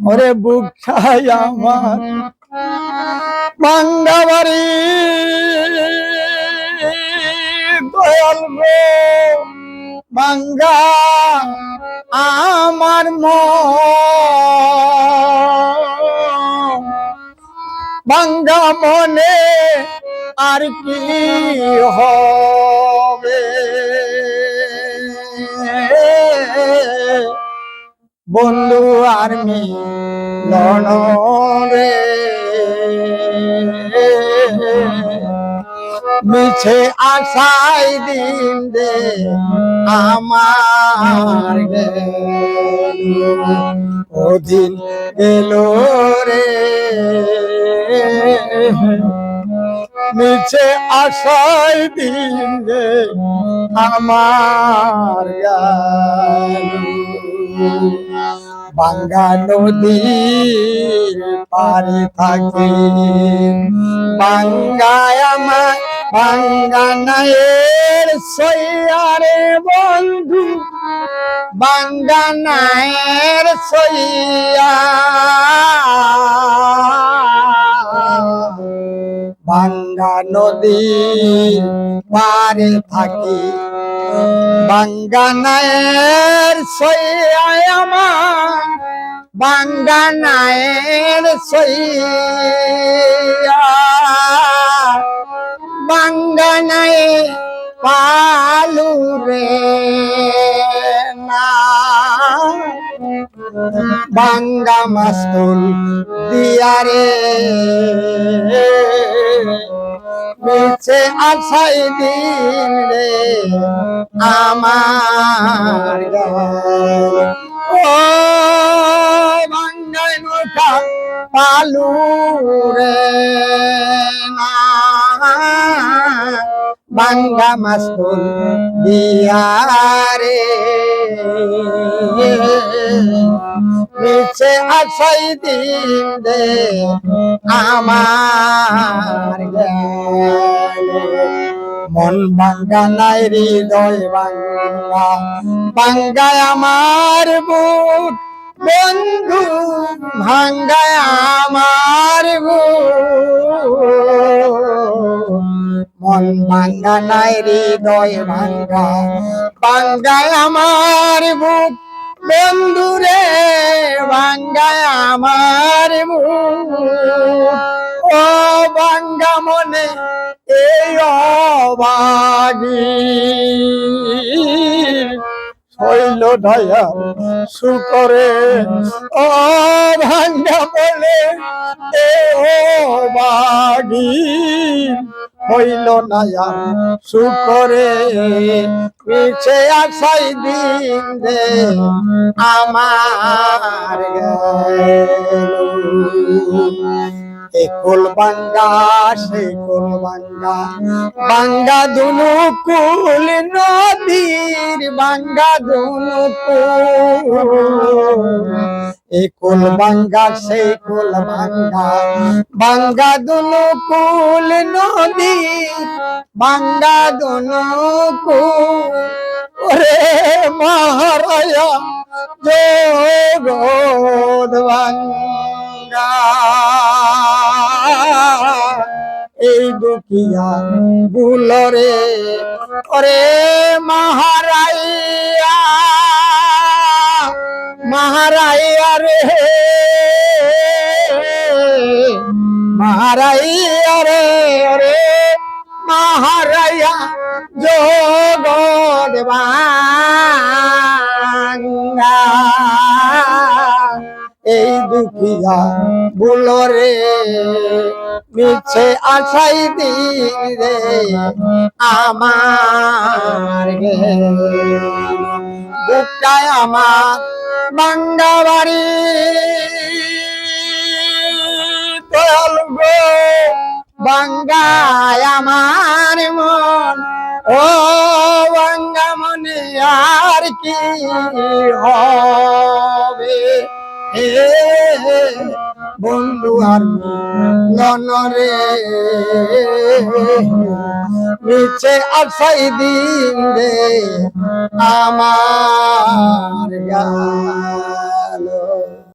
ওরে বুক ছাই আমার ভাঙ্গা বাড়ি দয়াল গো ভাঙ্গা আমার ভাঙ্গা মনে আর কি হবে বন্ধু আর মিলন রে মিছে আশায় দিন দে আমার ওদিন এলো রে মিছে আশায় দিন দে আমার ভাঙ্গা নদীর পারে থাকি ভাঙ্গায় আমার ভাঙ্গা নায়ের সইয়ারে বন্ধু ভাঙ্গা নায়ের সইয়া ভাঙ্গা নদীর পারে থাকি ভাঙ্গা নায়ের সইয়ায় আমার ভাঙ্গা নায়ের সইয়া ভাঙ্গা নাই পালু রে না ভাঙ্গা মাস্তুল দিয়ারে মিছে আশাই দিন রে আমার ও ভাঙ্গাই নৌকা পালু রে না ভাঙ্গা মাস্তুল দিয়ারে মিছে আশাই দিন দে আমার মন ভাঙ্গা নাই হৃদয় ভাঙ্গা ভাঙ্গায় আমার বুক বন্ধু ভাঙ্গায় আমার মন ভাঙ্গা নাই হৃদয় ভাঙ্গা ভাঙ্গায় আমার বুক বন্ধু রে ভাঙ্গায় আমার বুক ও ভাঙ্গা মনে এই অবাগী শৈল দয়া সুকরে ও ভাঙ্গা বলে এ অবাগী হইল নায়া সুকরে মিছে আশাই দিন দে আমার একুল ভাঙ্গা সেকুল ভাঙ্গা ভাঙ্গা দুনু কুল নদীর ভাঙ্গা দুনু কুল একুল ভাঙ্গা সেকুল ভাঙ্গা ভাঙ্গা দুনু কুল নদীর ভাঙ্গা দুনু কুল ওরে মহারায়া জগৎ ভাঙ্গা এই দুখিয়া বুলরে ওরে মহারাইয়া মহারাইয়া রে মহারাইয়া রে ওরে মহারাইয়া জগৎ ভাঙ্গা এই দুখিয়া বুলরে মিছে আশাই দিন রে আমার বুকটায় আমার ভাঙ্গা বাড়ি দয়াল গো ভাঙ্গায় আমার মন ও ভাঙ্গা মনে আর কি হবে বন্ধু আর ননরে মিছে আশাই দিন রে আমার